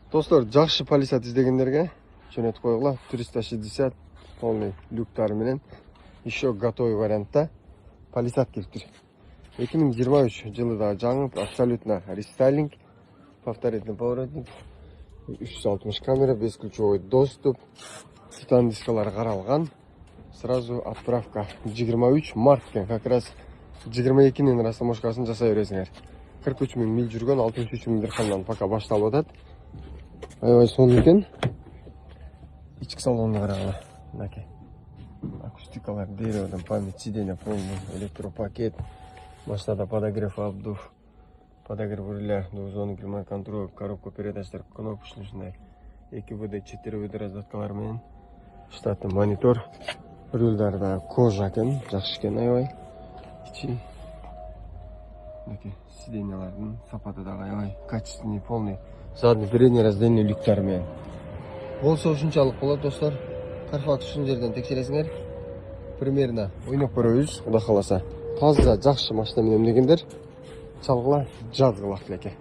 Достар, жақсы полисат издегендерге жөнөтүп коюла. 360 полный люктар менен еще готовый вариантта полисат келиптир. 2023 жылы да жаңы абсолютно рестайлинг, повторительный поворотник, 360 камера, бесключевой доступ, титан дискалар каралган. Сразу отправка 23 март екен, как раз 22-нин растаможкасын жасай бересиңер. 43 000 миль жүргөн, 63 000 дирхамдан пока башталып атат. Аябай сонун экен. Ички салонуна карагыла. Мынакей. Акустикалар, дереводон память, сиденье полный, электропакет, машинада подогрев обдув, подогрев руля, двухзонный климат-контроль, коробка передачлар, кнопочный ушундай 2 4 выда раздаткалар менен, штатный монитор, рульдар да кожа экен, жакшы экен аябай. Ичи мынакей сиденьялардын сапаты да аябай качественный, полный. Задний, передний раздельный люктар менен. Болсо ушунчалык болот, достор. Карфакс ушул жерден текшересиңер. Примерно ойноп көрөбүз, кудай кааласа. Таза жакшы машина менен эмнегендер. Чалгыла, жазгыла экен.